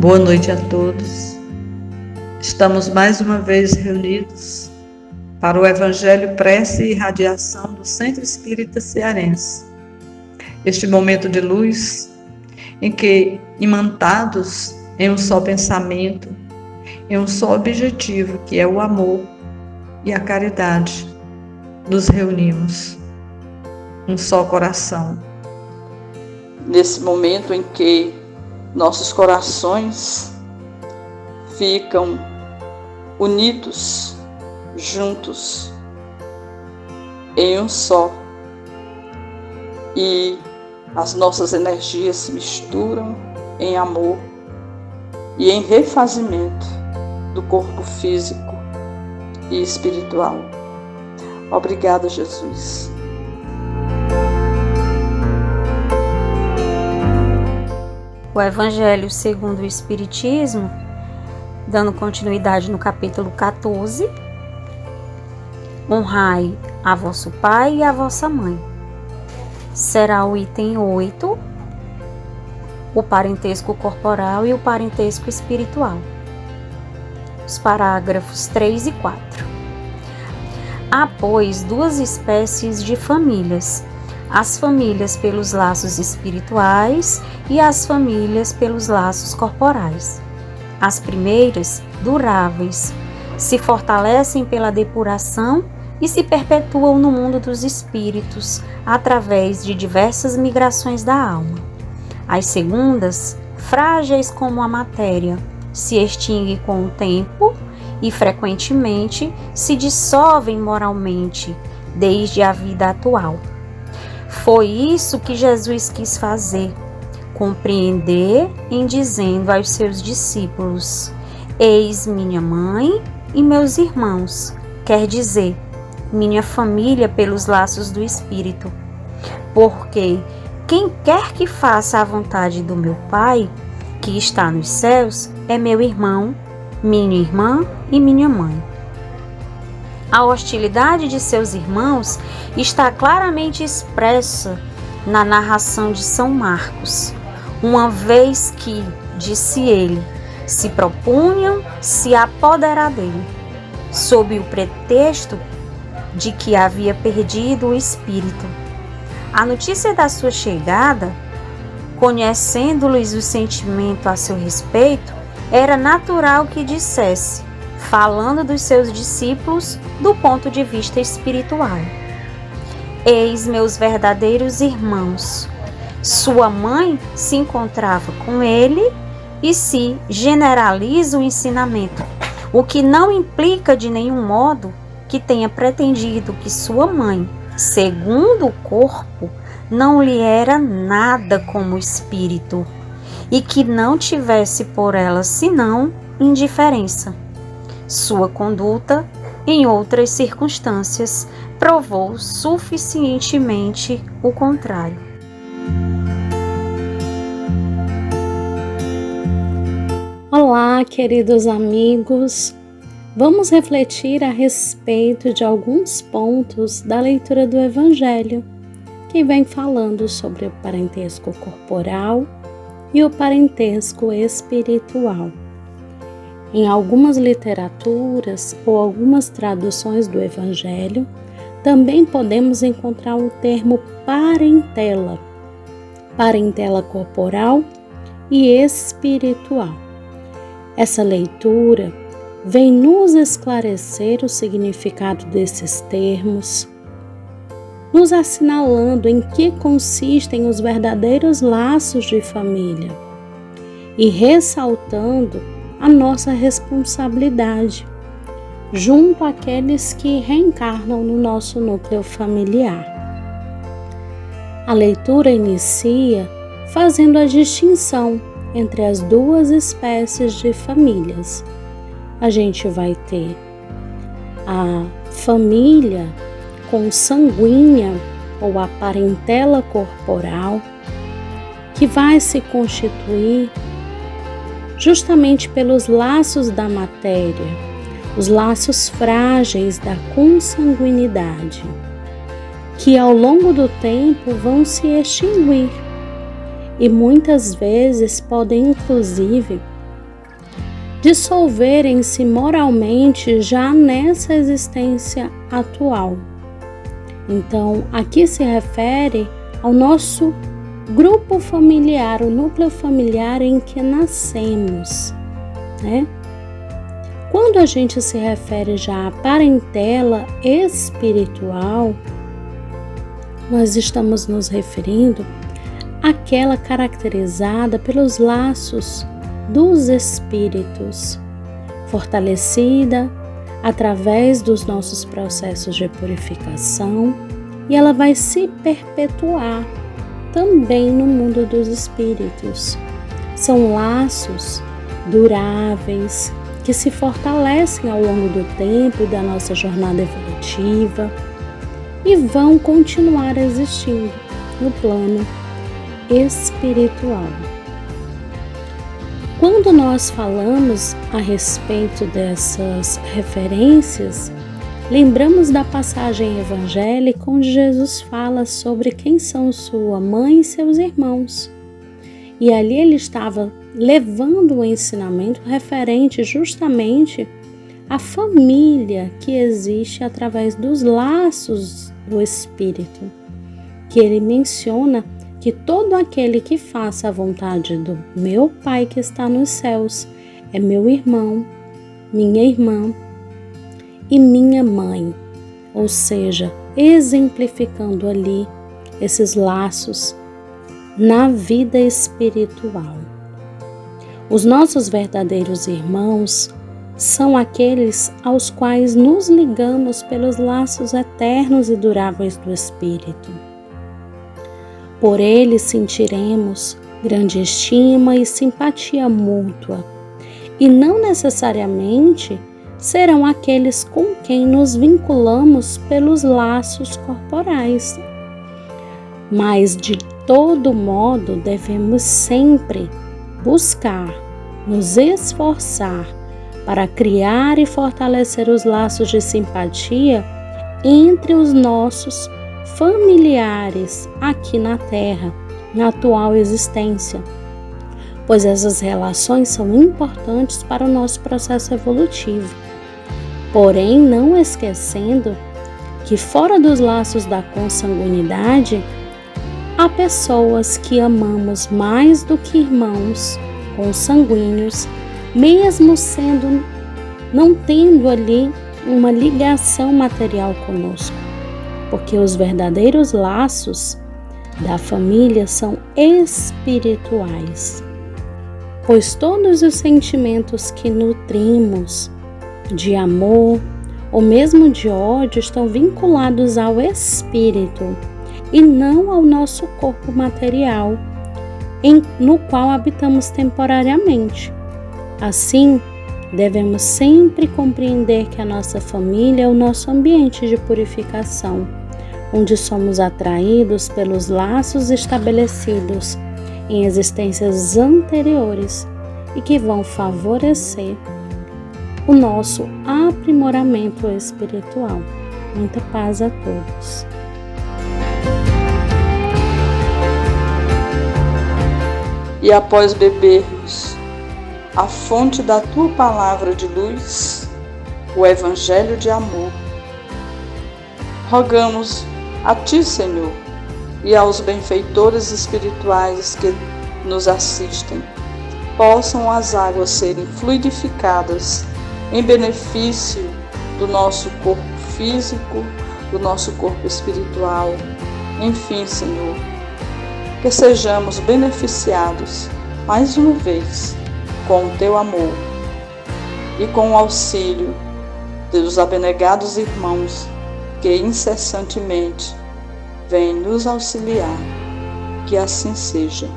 Boa noite a todos. Estamos mais uma vez reunidos para o Evangelho, Prece e Radiação do Centro Espírita Cearense. Este momento de luz em que, imantados em um só pensamento, em um só objetivo, que é o amor e a caridade, nos reunimos, um só coração. Nesse momento em que nossos corações ficam unidos, juntos, em um só, e as nossas energias se misturam em amor e em refazimento do corpo físico e espiritual. Obrigada, Jesus. O Evangelho segundo o Espiritismo, dando continuidade no capítulo 14, honrai a vosso pai e a vossa mãe. Será o item 8, o parentesco corporal e o parentesco espiritual. Os parágrafos 3 e 4. Há, pois, duas espécies de famílias: as famílias pelos laços espirituais e as famílias pelos laços corporais. As primeiras, duráveis, se fortalecem pela depuração e se perpetuam no mundo dos espíritos através de diversas migrações da alma. As segundas, frágeis como a matéria, se extinguem com o tempo e frequentemente se dissolvem moralmente desde a vida atual. Foi isso que Jesus quis fazer, compreender em dizendo aos seus discípulos: eis minha mãe e meus irmãos, quer dizer, minha família pelos laços do Espírito. Porque quem quer que faça a vontade do meu Pai, que está nos céus, é meu irmão, minha irmã e minha mãe. A hostilidade de seus irmãos está claramente expressa na narração de São Marcos, uma vez que, disse ele, se propunham se apoderar dele, sob o pretexto de que havia perdido o espírito. A notícia da sua chegada, conhecendo-lhes o sentimento a seu respeito, era natural que dissesse, falando dos seus discípulos do ponto de vista espiritual: eis meus verdadeiros irmãos. Sua mãe se encontrava com ele e se generaliza o ensinamento, o que não implica de nenhum modo que tenha pretendido que sua mãe, segundo o corpo, não lhe era nada como espírito e que não tivesse por ela senão indiferença. Sua conduta, em outras circunstâncias, provou suficientemente o contrário. Olá, queridos amigos. Vamos refletir a respeito de alguns pontos da leitura do Evangelho, que vem falando sobre o parentesco corporal e o parentesco espiritual. Em algumas literaturas ou algumas traduções do Evangelho, também podemos encontrar o termo parentela, parentela corporal e espiritual. Essa leitura vem nos esclarecer o significado desses termos, nos assinalando em que consistem os verdadeiros laços de família e ressaltando a nossa responsabilidade junto àqueles que reencarnam no nosso núcleo familiar. A leitura inicia fazendo a distinção entre as duas espécies de famílias. A gente vai ter a família consanguínea ou a parentela corporal, que vai se constituir justamente pelos laços da matéria, os laços frágeis da consanguinidade, que ao longo do tempo vão se extinguir e muitas vezes podem inclusive dissolverem-se moralmente já nessa existência atual. Então, aqui se refere ao nosso grupo familiar, o núcleo familiar em que nascemos, né? Quando a gente se refere já à parentela espiritual, nós estamos nos referindo àquela caracterizada pelos laços dos espíritos, fortalecida através dos nossos processos de purificação, e ela vai se perpetuar também no mundo dos espíritos. São laços duráveis que se fortalecem ao longo do tempo e da nossa jornada evolutiva e vão continuar existindo no plano espiritual. Quando nós falamos a respeito dessas referências, lembramos da passagem evangélica onde Jesus fala sobre quem são sua mãe e seus irmãos. E ali ele estava levando o ensinamento referente justamente à família que existe através dos laços do Espírito, que ele menciona que todo aquele que faça a vontade do meu Pai que está nos céus é meu irmão, minha irmã e minha mãe, ou seja, exemplificando ali esses laços na vida espiritual. Os nossos verdadeiros irmãos são aqueles aos quais nos ligamos pelos laços eternos e duráveis do Espírito. Por eles sentiremos grande estima e simpatia mútua, e não necessariamente serão aqueles com quem nos vinculamos pelos laços corporais. Mas, de todo modo, devemos sempre buscar, nos esforçar para criar e fortalecer os laços de simpatia entre os nossos familiares aqui na Terra, na atual existência, pois essas relações são importantes para o nosso processo evolutivo. Porém, não esquecendo que fora dos laços da consanguinidade, há pessoas que amamos mais do que irmãos consanguíneos, mesmo não tendo ali uma ligação material conosco, porque os verdadeiros laços da família são espirituais, pois todos os sentimentos que nutrimos de amor ou mesmo de ódio estão vinculados ao espírito e não ao nosso corpo material, no qual habitamos temporariamente. Assim, devemos sempre compreender que a nossa família é o nosso ambiente de purificação, onde somos atraídos pelos laços estabelecidos em existências anteriores e que vão favorecer o nosso aprimoramento espiritual. Muita paz a todos. E após bebermos a fonte da tua palavra de luz, o Evangelho de amor, rogamos a ti, Senhor, e aos benfeitores espirituais que nos assistem, possam as águas serem fluidificadas em benefício do nosso corpo físico, do nosso corpo espiritual. Enfim, Senhor, que sejamos beneficiados mais uma vez com o teu amor e com o auxílio dos abnegados irmãos que incessantemente vêm nos auxiliar. Que assim seja.